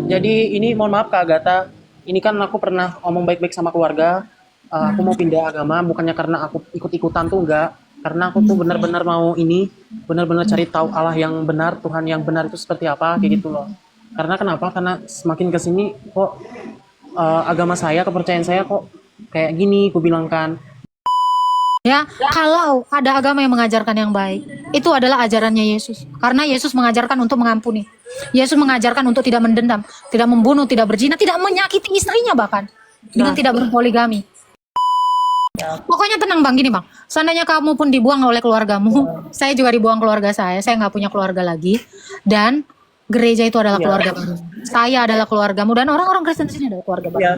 Jadi ini mohon maaf Kak Agatha, ini kan aku pernah omong baik-baik sama keluarga. Aku mau pindah agama bukannya karena aku ikut-ikutan tuh enggak. Karena aku tuh benar-benar mau ini, benar-benar cari tahu Allah yang benar, Tuhan yang benar itu seperti apa kayak gitu loh. Karena kenapa? Karena semakin ke sini kok agama saya, kepercayaan saya kok kayak gini, aku bilang kan. Ya, kalau ada agama yang mengajarkan yang baik, itu adalah ajarannya Yesus. Karena Yesus mengajarkan untuk mengampuni. Yesus mengajarkan untuk tidak mendendam, tidak membunuh, tidak berzina, tidak menyakiti istrinya bahkan. Dengan tidak berpoligami. Pokoknya tenang Bang, gini Bang. Seandainya kamu pun dibuang oleh keluargamu, saya juga dibuang keluarga saya nggak punya keluarga lagi. Dan gereja itu adalah Ya, keluarga baru. Saya adalah keluargamu dan orang-orang Kristen di sini adalah keluarga baru. ya,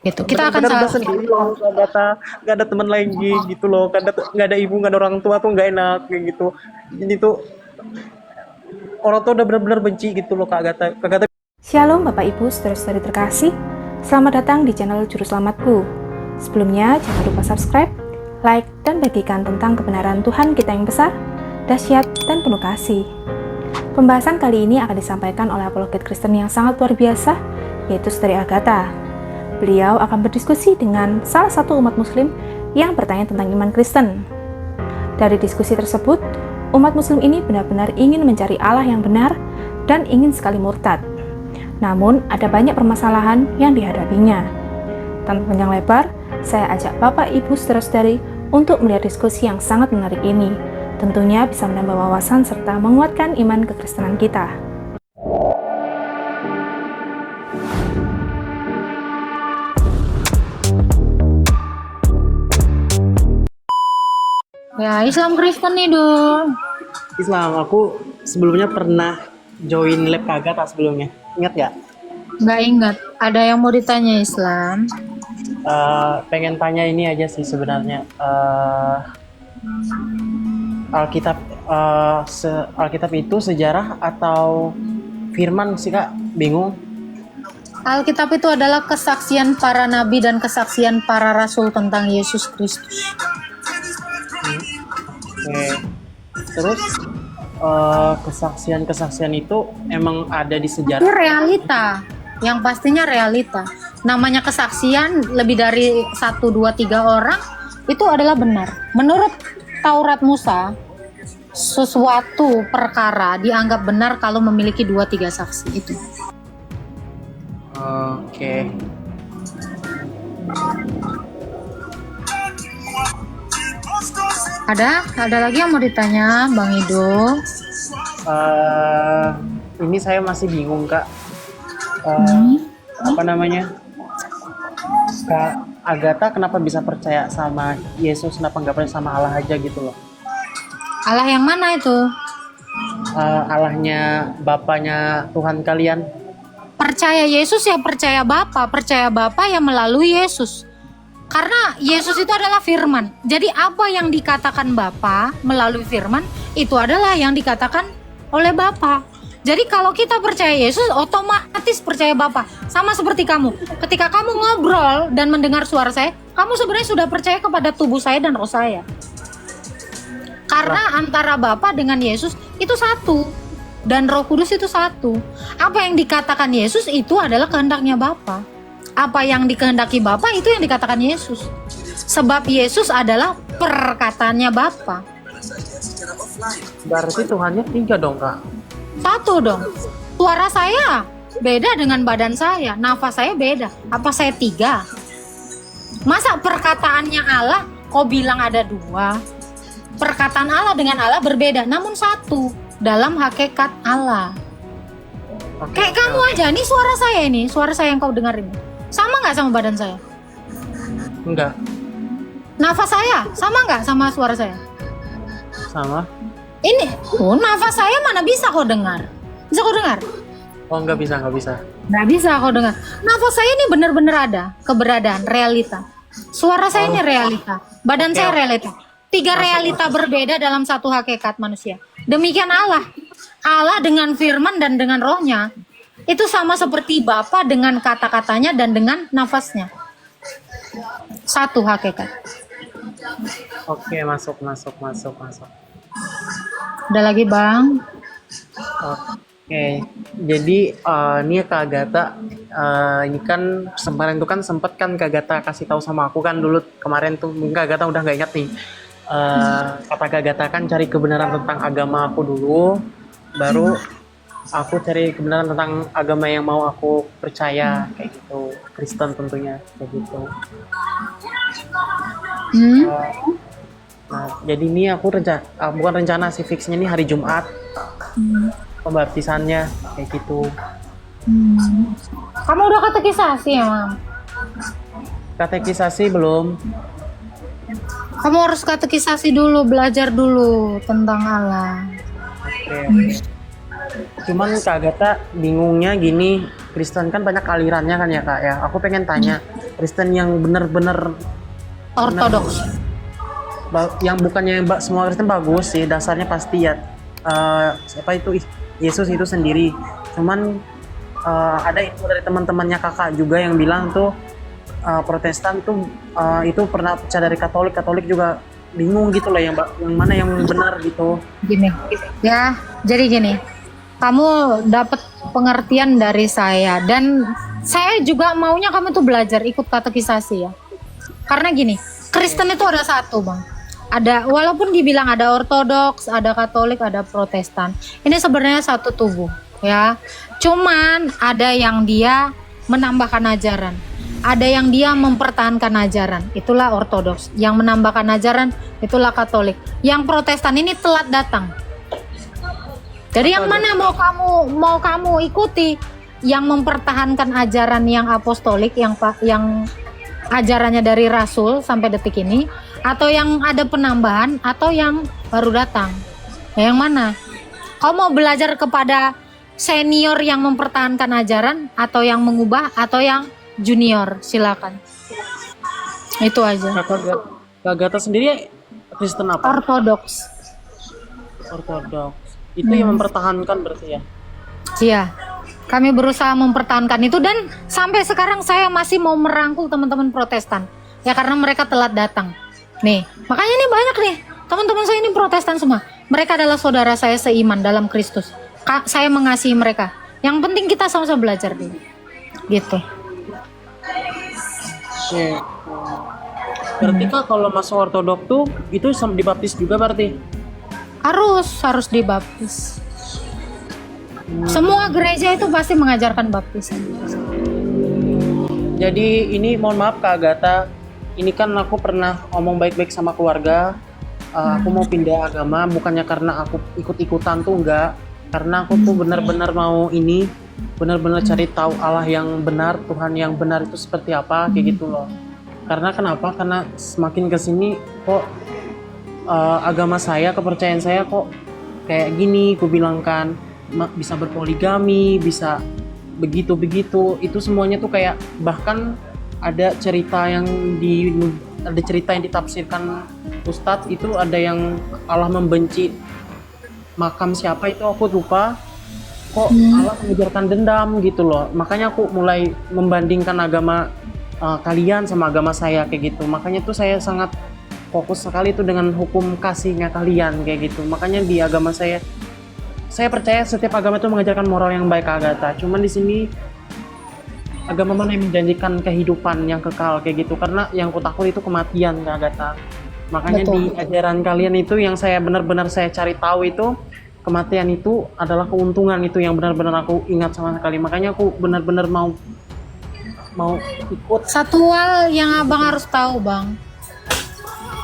Gitu. Kita akan benar-benar udah sendiri loh Kak Agatha, nggak ada teman lagi gitu loh, nggak ada ibu, nggak ada orang tua tuh nggak enak kayak gitu. Jadi tuh orang tua udah benar-benar benci gitu loh Kak Agatha. Kak Agatha Shalom Bapak Ibu saudara-saudari terkasih. Selamat datang di channel Juru Selamatku. Sebelumnya jangan lupa subscribe, like, dan bagikan tentang kebenaran Tuhan kita yang besar, dahsyat, dan penuh kasih. Pembahasan kali ini akan disampaikan oleh apologet Kristen yang sangat luar biasa, yaitu Saudari Agatha. Beliau akan berdiskusi dengan salah satu umat muslim yang bertanya tentang iman Kristen. Dari diskusi tersebut, umat muslim ini benar-benar ingin mencari Allah yang benar dan ingin sekali murtad. Namun, ada banyak permasalahan yang dihadapinya. Tanpa panjang lebar, saya ajak Bapak, Ibu, Saudara-saudari untuk melihat diskusi yang sangat menarik ini. Tentunya bisa menambah wawasan serta menguatkan iman kekristenan kita. Ya, Islam Kristen nih dong. Islam, aku sebelumnya pernah join lab Kak Agatha sebelumnya. Ingat nggak? Nggak ingat. Ada yang mau ditanya Islam? Pengen tanya ini aja sih sebenarnya. Alkitab Alkitab itu sejarah atau firman sih Kak? Bingung. Alkitab itu adalah kesaksian para nabi dan kesaksian para rasul tentang Yesus Kristus. Oke. Terus kesaksian-kesaksian itu emang ada di Itu sejarah. realita. Yang pastinya realita. Namanya kesaksian lebih dari 1, 2, 3 orang itu adalah benar. Menurut Taurat Musa, sesuatu perkara dianggap benar kalau memiliki 2, 3 saksi itu. Oke. Ada lagi yang mau ditanya, Bang Ido? Ini saya masih bingung Kak. Apa namanya? Kak Agatha kenapa bisa percaya sama Yesus? Kenapa nggak percaya sama Allah aja gitu loh? Allah yang mana itu? Allahnya Bapaknya Tuhan kalian. Percaya Yesus ya percaya Bapa ya melalui Yesus. Karena Yesus itu adalah firman. Jadi apa yang dikatakan Bapa melalui firman itu adalah yang dikatakan oleh Bapa. Jadi kalau kita percaya Yesus otomatis percaya Bapa. Sama seperti kamu. Ketika kamu ngobrol dan mendengar suara saya, kamu sebenarnya sudah percaya kepada tubuh saya dan roh saya. Karena antara Bapa dengan Yesus itu satu. Dan Roh Kudus itu satu. Apa yang dikatakan Yesus itu adalah kehendaknya Bapa. Apa yang dikehendaki Bapa itu yang dikatakan Yesus. Sebab Yesus adalah perkataannya Bapa. Berarti Tuhannya 3 dong Kak. Satu dong. Suara saya beda dengan badan saya. Nafas saya beda. Apa saya 3? Masa perkataannya Allah kok bilang ada 2? Perkataan Allah dengan Allah berbeda, namun satu dalam hakikat Allah. Oke, Kayak kamu aja, nih suara saya yang kau dengar ini. Sama nggak sama badan saya? Enggak, Nafas saya sama nggak sama suara saya? sama. Ini, nafas saya mana bisa kau dengar? Bisa kau dengar? Oh nggak bisa. Nggak bisa kau dengar. Nafas saya ini benar-benar ada, keberadaan, realita. Suara saya ini realita, badan saya realita. 3 realita berbeda dalam satu hakikat manusia. Demikian Allah. Allah dengan firman dan dengan rohnya. Itu sama seperti Bapa dengan kata-katanya dan dengan nafasnya. Satu hakikat. Oke, masuk. Ada lagi Bang? Oh, Oke, jadi ini Kak Agatha, ini kan kemarin tuh kan sempet kan Kak Agatha kasih tahu sama aku kan dulu kemarin tuh mungkin Kak Agatha udah nggak ingat nih. Kata Kak Agatha kan cari kebenaran tentang agama aku dulu, baru aku cari kebenaran tentang agama yang mau aku percaya kayak gitu, Kristen tentunya kayak gitu. Hmm? Nah, jadi ini aku bukan rencana sih, fixnya nih hari Jumat pembaptisannya kayak gitu. Kamu udah katekisasi ya, Mam? Katekisasi belum. Kamu harus katekisasi dulu, belajar dulu tentang Allah. Oke. Cuman Kak Agatha bingungnya gini, Kristen kan banyak alirannya kan ya Kak ya. Aku pengen tanya, Kristen yang bener-bener Ortodoks. yang bukannya semua Kristen bagus sih, dasarnya pasti ya siapa itu Yesus itu sendiri. Cuman ada info dari teman-temannya kakak juga yang bilang tuh Protestan tuh itu pernah pecah dari Katolik juga bingung gitu loh yang mana yang benar gitu. Gini, ya, jadi gini. Kamu dapat pengertian dari saya dan saya juga maunya kamu tuh belajar ikut katekisasi ya. Karena gini, Kristen itu ada satu, Bang. Ada, walaupun dibilang ada Ortodoks, ada Katolik, ada Protestan. Ini sebenarnya satu tubuh, ya. Cuman ada yang dia menambahkan ajaran. Ada yang dia mempertahankan ajaran. Itulah Ortodoks. Yang menambahkan ajaran, itulah Katolik. Yang Protestan ini telat datang. Jadi yang mana mau kamu ikuti? Yang mempertahankan ajaran yang apostolik, yang ajarannya dari Rasul sampai detik ini, atau yang ada penambahan, atau yang baru datang? Yang mana? Kau mau belajar kepada senior yang mempertahankan ajaran, atau yang mengubah, atau yang junior? Silakan. Itu aja. Kak Agatha sendiri Kristen apa? Ortodoks. Ortodoks. Itu yang mempertahankan berarti ya? Iya. Kami berusaha mempertahankan itu dan sampai sekarang saya masih mau merangkul teman-teman Protestan. Ya karena mereka telat datang. Nih, makanya ini banyak nih. Teman-teman saya ini Protestan semua. Mereka adalah saudara saya seiman dalam Kristus. Saya mengasihi mereka. Yang penting kita sama-sama belajar dulu. Gitu. Oke. Berarti Kak kalau masuk Ortodoks tuh itu dibaptis juga berarti? Harus dibaptis. Semua gereja itu pasti mengajarkan baptisan. Jadi ini mohon maaf Kak Agatha, ini kan aku pernah ngomong baik-baik sama keluarga. Aku mau pindah agama bukannya karena aku ikut-ikutan tuh enggak, karena aku tuh benar-benar mau ini, benar-benar cari tahu Allah yang benar, Tuhan yang benar itu seperti apa kayak gitu loh. Karena kenapa? Karena semakin kesini kok agama saya, kepercayaan saya kok kayak gini, aku bilang kan bisa berpoligami, bisa begitu-begitu, itu semuanya tuh kayak bahkan ada cerita yang ditafsirkan Ustadz itu ada yang Allah membenci makam siapa itu aku lupa, kok Allah mengajarkan dendam gitu loh. Makanya aku mulai membandingkan agama kalian sama agama saya kayak gitu. Makanya tuh saya sangat fokus sekali tuh dengan hukum kasihnya kalian kayak gitu. Makanya di agama saya percaya setiap agama itu mengajarkan moral yang baik Kak Agatha. Cuman di sini agama mana yang menjanjikan kehidupan yang kekal kayak gitu. Karena yang aku takut itu kematian Kak Agatha. Makanya Betul. di ajaran kalian itu yang saya benar-benar saya cari tahu itu kematian itu adalah keuntungan, itu yang benar-benar aku ingat sama sekali. Makanya aku benar-benar mau ikut. Satu hal yang abang harus tahu, Bang.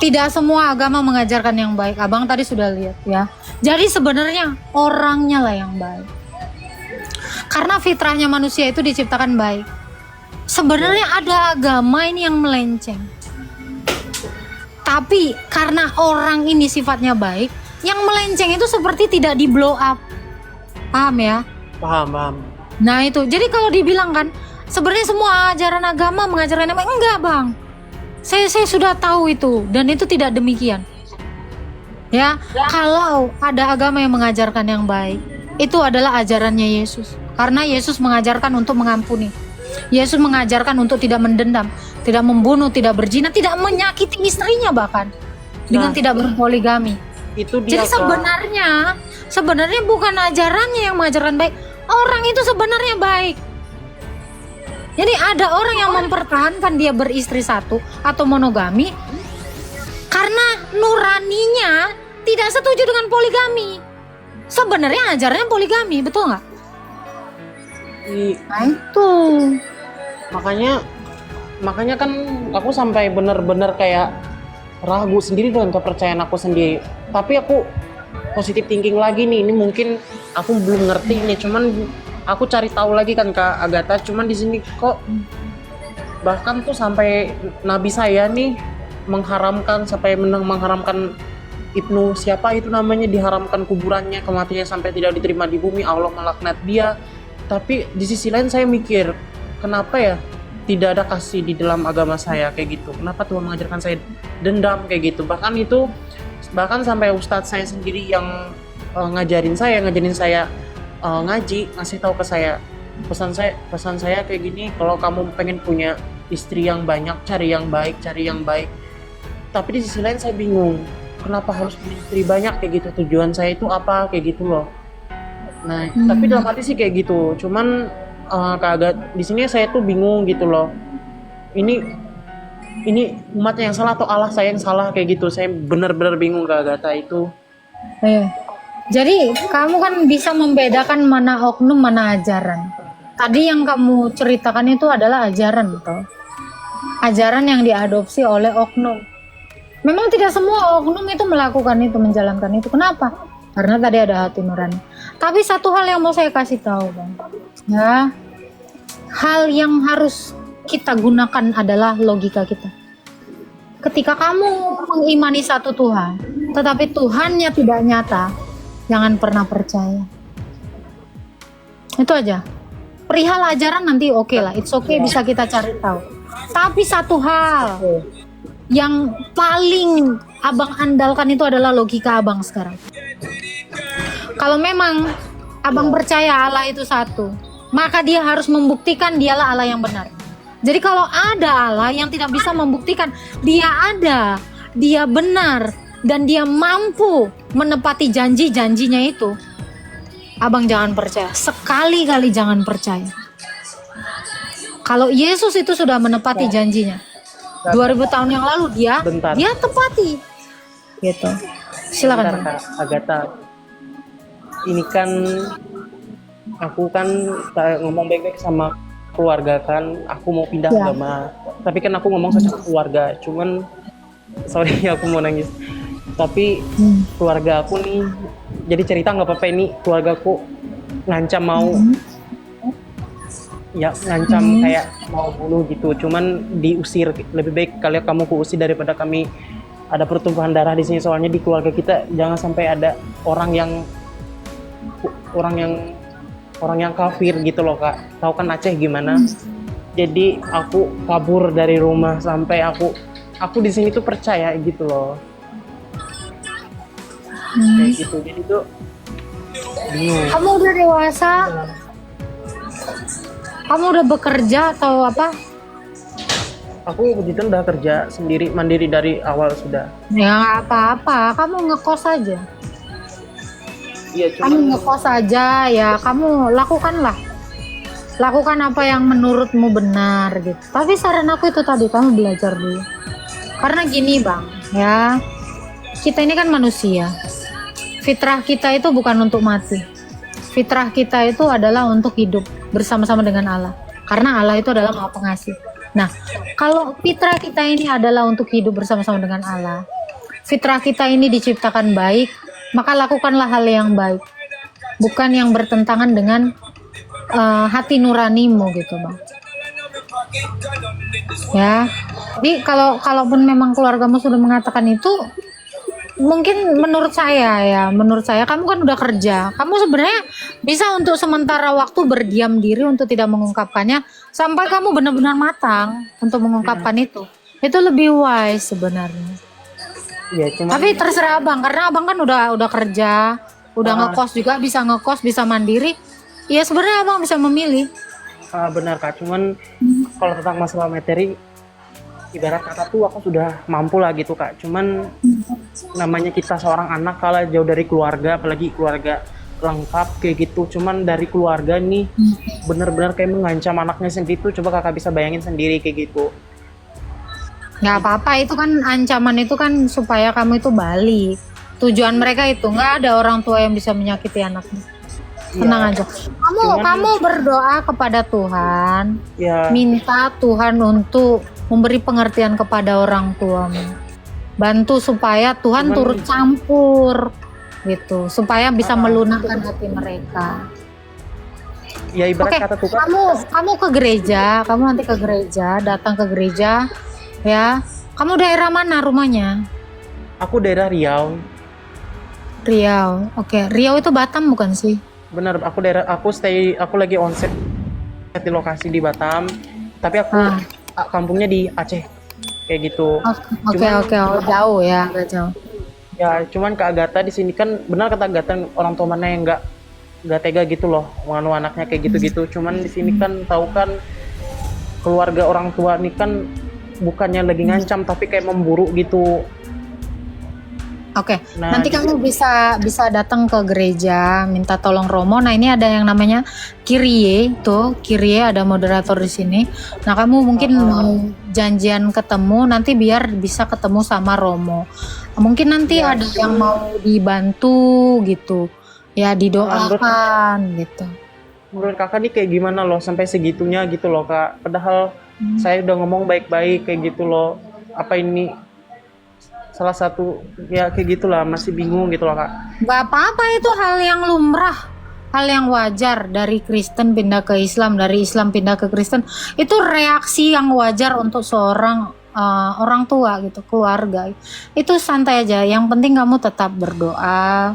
Tidak semua agama mengajarkan yang baik. Abang tadi sudah lihat ya. Jadi sebenarnya orangnya lah yang baik. Karena fitrahnya manusia itu diciptakan baik. Sebenarnya ada agama ini yang melenceng. Tapi karena orang ini sifatnya baik, yang melenceng itu seperti tidak di blow up. Paham ya? Paham. Nah itu. Jadi kalau dibilang kan sebenarnya semua ajaran agama mengajarkan yang baik, enggak, Bang. Saya sudah tahu itu dan itu tidak demikian. Ya, kalau ada agama yang mengajarkan yang baik, itu adalah ajarannya Yesus. Karena Yesus mengajarkan untuk mengampuni. Yesus mengajarkan untuk tidak mendendam, tidak membunuh, tidak berzina, tidak menyakiti istrinya bahkan dengan tidak berpoligami. itu dia Jadi sebenarnya bukan ajarannya yang mengajarkan baik, orang itu sebenarnya baik. Jadi ada orang yang mempertahankan dia beristri satu atau monogami karena nuraninya tidak setuju dengan poligami. Sebenarnya ajarannya poligami, betul nggak? Nah itu. Makanya kan aku sampai bener-bener kayak ragu sendiri dengan kepercayaan aku sendiri. Tapi aku positive thinking lagi nih, ini mungkin aku belum ngerti nih, cuman aku cari tahu lagi kan Kak Agatha, cuman di sini kok bahkan tuh sampai nabi saya nih mengharamkan Ibnu siapa itu namanya, diharamkan kuburannya, kematiannya sampai tidak diterima di bumi, Allah melaknat dia. Tapi di sisi lain saya mikir, kenapa ya tidak ada kasih di dalam agama saya kayak gitu? Kenapa Tuhan mengajarkan saya dendam kayak gitu? Bahkan sampai ustadz saya sendiri yang ngajarin saya ngaji, ngasih tahu ke saya, pesan saya kayak gini, kalau kamu pengen punya istri yang banyak, cari yang baik. Tapi di sisi lain saya bingung, kenapa harus punya istri banyak kayak gitu, tujuan saya itu apa kayak gitu loh. Nah, tapi dalam hati sih kayak gitu, cuman kagak di sini saya tuh bingung gitu loh. Ini umatnya yang salah atau Allah saya yang salah kayak gitu, saya benar-benar bingung Kak Agatha itu. Iya. Jadi kamu kan bisa membedakan mana oknum, mana ajaran. Tadi yang kamu ceritakan itu adalah ajaran, toh. Ajaran yang diadopsi oleh oknum. Memang tidak semua oknum itu melakukan itu, menjalankan itu. Kenapa? Karena tadi ada hati nurani. Tapi satu hal yang mau saya kasih tahu, Bang. Ya. Hal yang harus kita gunakan adalah logika kita. Ketika kamu mengimani satu Tuhan, tetapi Tuhannya tidak nyata, jangan pernah percaya. Itu aja. Perihal ajaran nanti oke lah, it's okay, bisa kita cari tahu. Tapi satu hal yang paling abang andalkan itu adalah logika abang sekarang. Kalau memang abang percaya Allah itu satu, maka dia harus membuktikan dialah Allah yang benar. Jadi kalau ada Allah yang tidak bisa membuktikan dia ada, dia benar, dan dia mampu menepati janji-janjinya itu, abang jangan percaya. Sekali-kali jangan percaya. Kalau Yesus itu sudah menepati janjinya 2000 tahun yang lalu, dia tepati gitu. Silakan Kak Agatha, ini kan aku kan ngomong baik-baik sama keluarga kan, aku mau pindah agama, tapi kan aku ngomong sama keluarga, cuman sorry aku mau nangis, tapi keluarga aku nih, jadi cerita nggak apa-apa, ini keluargaku ngancam mau kayak mau bunuh gitu, cuman diusir. Lebih baik kalian kamu kuusir daripada kami ada pertumpahan darah di sini, soalnya di keluarga kita jangan sampai ada orang yang kafir gitu loh Kak. Tahu kan Aceh gimana? Jadi aku kabur dari rumah sampai aku di sini tuh percaya gitu loh. Kayak gitu. Jadi tuh bingung. Kamu udah dewasa? Kamu udah bekerja atau apa? Aku begitu udah kerja sendiri, mandiri dari awal sudah. Ya nggak apa-apa, kamu ngekos aja. Iya, Kamu ngekos aja ya, kamu lakukan apa yang menurutmu benar gitu. Tapi saran aku itu tadi, kamu belajar dulu. Karena gini Bang, ya, kita ini kan manusia. Fitrah kita itu bukan untuk mati. Fitrah kita itu adalah untuk hidup bersama-sama dengan Allah. Karena Allah itu adalah Maha Pengasih. Nah, kalau fitrah kita ini adalah untuk hidup bersama-sama dengan Allah, fitrah kita ini diciptakan baik, maka lakukanlah hal yang baik, bukan yang bertentangan dengan hati nuranimu gitu Bang. Ya, jadi kalaupun memang keluargamu sudah mengatakan itu, mungkin menurut saya kamu kan udah kerja, kamu sebenarnya bisa untuk sementara waktu berdiam diri untuk tidak mengungkapkannya sampai kamu benar-benar matang untuk mengungkapkan itu lebih wise sebenarnya. Ya, Tapi terserah abang, karena abang kan udah kerja, udah ngekos juga, bisa ngekos, bisa mandiri. Ya sebenarnya abang bisa memilih. Benar Kak, cuman kalau tentang masalah materi ibarat kata tuh aku sudah mampu lah gitu Kak. Cuman namanya kita seorang anak kalau jauh dari keluarga, apalagi keluarga lengkap kayak gitu, cuman dari keluarga nih bener-bener kayak mengancam anaknya sendiri tuh, coba Kakak bisa bayangin sendiri kayak gitu. Nggak apa-apa, itu kan ancaman itu kan supaya kamu itu balik. Tujuan mereka itu nggak ada orang tua yang bisa menyakiti anaknya. Tenang Iya, aja. Kamu berdoa kepada Tuhan, ya minta Tuhan untuk memberi pengertian kepada orang tuamu. Bantu supaya Tuhan Cuman- turut campur gitu, supaya bisa melunakkan hati mereka. ya ibarat Oke, kata tuh Kak, kamu ke gereja, kamu nanti ke gereja, datang ke gereja, ya. Kamu daerah mana rumahnya? aku daerah Riau. Riau. Oke, Riau itu Batam bukan sih? Bener, aku lagi onset di lokasi di Batam, tapi aku kampungnya di Aceh kayak gitu. Oke, Cuman- oke, oh, jauh ya, agak jauh. Ya, cuman Kak Agatha di sini kan benar kata Agatha, orang tua mana yang nggak tega gitu loh menganu anaknya kayak gitu-gitu. Cuman di sini kan tahu kan keluarga orang tua ini kan bukannya lagi ngancam tapi kayak memburu gitu. Oke, Nah, nanti gitu. kamu bisa datang ke gereja, minta tolong Romo. Nah, ini ada yang namanya Kyrie, tuh Kyrie ada moderator di sini. Nah, kamu mungkin mau janjian ketemu, nanti biar bisa ketemu sama Romo. Mungkin nanti Ya, ada yang mau dibantu gitu, ya didoakan gitu. Menurut Kakak nih kayak gimana loh sampai segitunya gitu loh Kak. Padahal saya udah ngomong baik-baik kayak gitu loh. Apa ini salah satu ya kayak gitulah, masih bingung gitu loh Kak. Gak apa-apa, itu hal yang lumrah, hal yang wajar. Dari Kristen pindah ke Islam, dari Islam pindah ke Kristen, itu reaksi yang wajar untuk seorang orang tua gitu, keluarga. Itu santai aja, yang penting kamu tetap berdoa.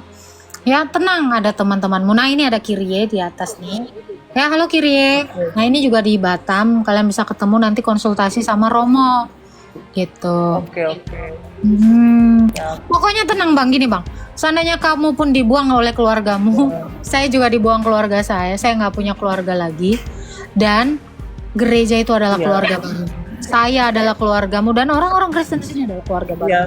Ya tenang, ada teman-temanmu. Nah ini ada Kyrie di atas nih. Ya halo Kyrie. Nah ini juga di Batam, kalian bisa ketemu nanti konsultasi sama Romo gitu. Oke. Pokoknya tenang bang, gini bang. Seandainya kamu pun dibuang oleh keluargamu, saya juga dibuang keluarga saya nggak punya keluarga lagi. Dan gereja itu adalah Iya. keluarga baru. Saya adalah keluargamu dan orang-orang Kristen di sini adalah keluarga baru. Ya,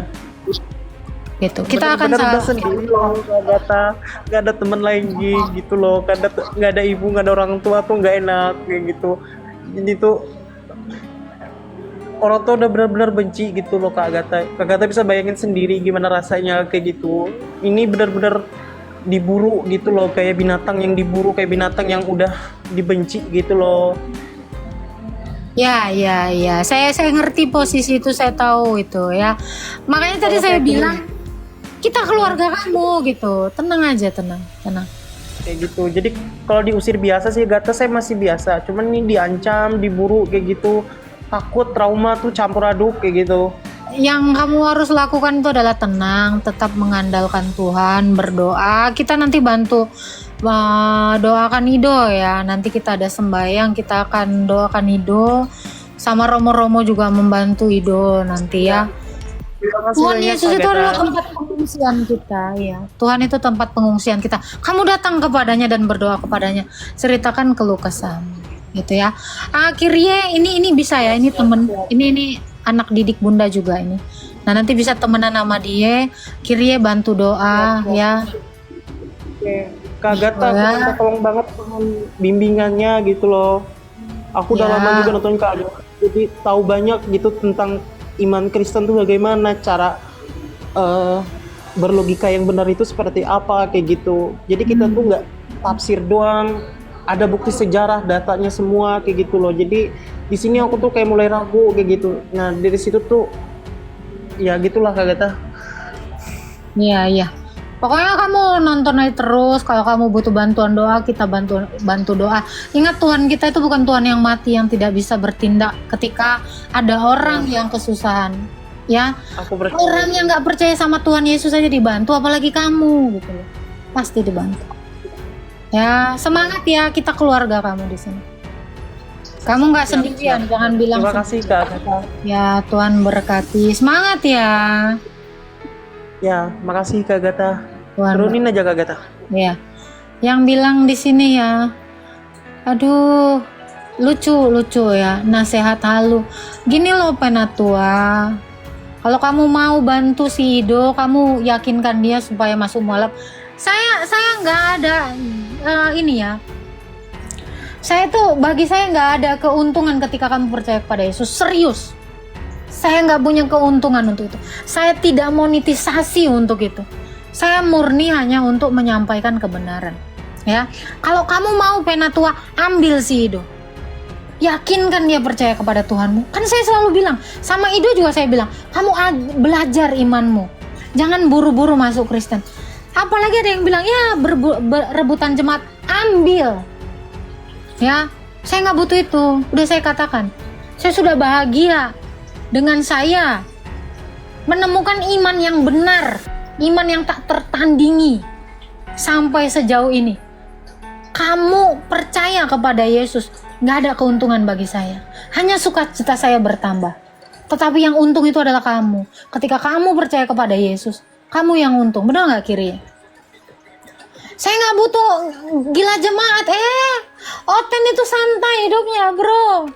Gitu. Kita akan bener-bener udah saling. sendiri loh Kak Agatha. Nggak ada teman lagi gitu loh. Nggak ada ibu, nggak ada orang tua tuh nggak enak kayak gitu. Jadi tuh orang tua udah benar-benar benci gitu loh Kak Agatha. Kak Agatha bisa bayangin sendiri gimana rasanya kayak gitu. Ini benar-benar diburu gitu loh, kayak binatang yang diburu, kayak binatang yang udah dibenci gitu loh. Ya. Saya ngerti posisi itu, saya tahu itu ya. Makanya tadi saya bilang kita keluarga kamu gitu. Tenang aja, tenang. Kayak gitu. Jadi kalau diusir biasa sih Agatha saya masih biasa. Cuman ini diancam, diburu kayak gitu. Takut, trauma tuh campur aduk kayak gitu. Yang kamu harus lakukan itu adalah tenang, tetap mengandalkan Tuhan, berdoa. Kita nanti bantu doakan Ido ya. Nanti kita ada sembahyang, kita akan doakan Ido. Sama Romo-Romo juga membantu Ido nanti ya. Terima kasih Tuhan banyak, Yesus itu Agatha. adalah tempat pengungsian kita ya. Tuhan itu tempat pengungsian kita. Kamu datang kepadanya dan berdoa kepadanya. Ceritakan keluh kesahmu gitu ya. Akhirnya ini bisa ya, ini temen, ini anak didik Bunda juga ini. Nah nanti bisa temenan sama dia. Kyrie bantu doa ya. Oke. Kak Agatha, aku Ya. minta tolong banget dengan bimbingannya gitu loh. Aku udah Ya. lama juga nonton Kak Agatha, jadi tahu banyak gitu tentang iman Kristen tuh bagaimana cara berlogika yang benar itu seperti apa kayak gitu. Jadi kita tuh nggak tafsir doang, ada bukti sejarah, datanya semua kayak gitu loh. Jadi di sini aku tuh kayak mulai ragu kayak gitu. Nah dari situ tuh ya gitulah Kak Agatha. Iya. Pokoknya kamu nonton aja terus. Kalau kamu butuh bantuan doa, kita bantu doa. Ingat Tuhan kita itu bukan Tuhan yang mati, yang tidak bisa bertindak ketika ada orang yang kesusahan. Ya, Aku percaya. orang yang nggak percaya sama Tuhan Yesus aja dibantu, apalagi kamu gitu loh. Pasti dibantu. Ya, semangat ya, kita keluarga kamu di sini. Kamu nggak sendirian, jangan bilang Terima kasih Kak Agatha. ya. Tuhan berkati. Semangat ya. Ya, makasih Kak Agatha. Tuhan Turunin aja Kak Agatha. ya. Yang bilang di sini ya. Aduh, lucu ya, nasihat halu. Gini loh Penatua, kalau kamu mau bantu si Ido, kamu yakinkan dia supaya masuk mualaf. Saya nggak ada ini ya. Bagi saya nggak ada keuntungan ketika kamu percaya kepada Yesus. Serius, saya nggak punya keuntungan untuk itu. Saya tidak monetisasi untuk itu. Saya murni hanya untuk menyampaikan kebenaran. Ya, kalau kamu mau Penatua, ambil si Ido. Yakinkan dia percaya kepada Tuhanmu. Kan saya selalu bilang, sama Ido juga saya bilang, kamu belajar imanmu. Jangan buru-buru masuk Kristen. Apalagi ada yang bilang, ya rebutan jemaat, ambil. Ya, saya nggak butuh itu. Udah saya katakan, saya sudah bahagia dengan saya menemukan iman yang benar, iman yang tak tertandingi sampai sejauh ini. Kamu percaya kepada Yesus, nggak ada keuntungan bagi saya. Hanya sukacita saya bertambah. Tetapi yang untung itu adalah kamu. Ketika kamu percaya kepada Yesus, kamu yang untung. Benar nggak Kiri? Saya nggak butuh gila jemaat. Oten itu santai hidupnya bro.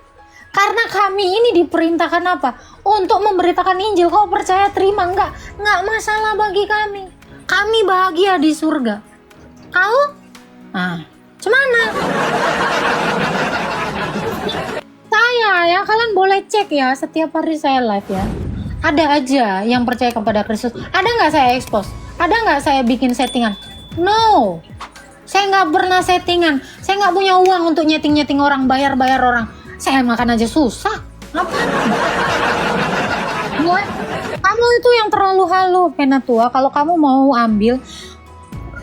Karena kami ini diperintahkan apa? Untuk memberitakan Injil. Kau percaya terima, nggak masalah bagi kami. Kami bahagia di surga. Kau? Cuman saya ya, kalian boleh cek ya, setiap hari saya live ya. Ada aja yang percaya kepada Kristus. Ada nggak saya expose? Ada nggak saya bikin settingan? No, saya nggak pernah settingan. Saya nggak punya uang untuk nyeting orang, bayar orang. Saya makan aja susah. Ngapain? Ya, kamu itu yang terlalu halu Penatua. Kalau kamu mau ambil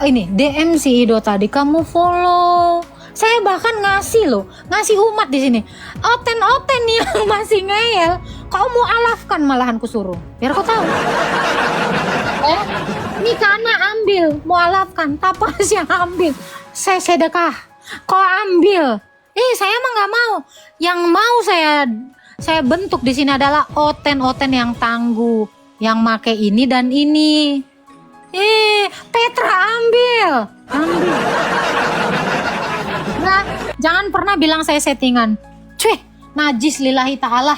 ini DM si Ido tadi, kamu follow. Saya bahkan ngasih umat di sini. Oten yang masih ngeyel, kau mau alafkan malahan kusuruh. Biar kau tahu. Ini karena ambil, mau alafkan, tapas yang ambil. Saya sedekah, kau ambil. Saya mah nggak mau. Yang mau saya bentuk di sini adalah oten yang tangguh, yang make ini dan ini. Petra ambil. Nah, jangan pernah bilang saya settingan. Cuy, najis lillahi ta'ala.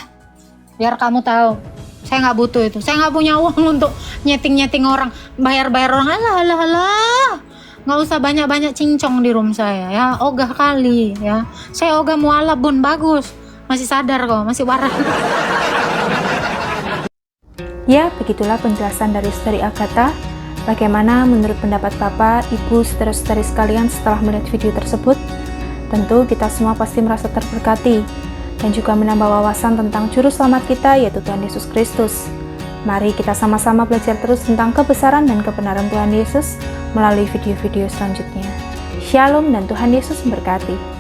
Biar kamu tahu, saya nggak butuh itu. Saya nggak punya uang untuk nyeting orang, bayar orang. Alah. Nggak usah banyak cincong di room saya ya. Ogah kali ya. Saya ogah mualaf bun bagus. Masih sadar kok, masih waras. Ya, begitulah penjelasan dari Saudari Agatha. Bagaimana menurut pendapat Bapak, Ibu, saudara-saudari sekalian setelah melihat video tersebut? Tentu kita semua pasti merasa terberkati dan juga menambah wawasan tentang juru selamat kita, yaitu Tuhan Yesus Kristus. Mari kita sama-sama belajar terus tentang kebesaran dan kebenaran Tuhan Yesus melalui video-video selanjutnya. Shalom dan Tuhan Yesus memberkati.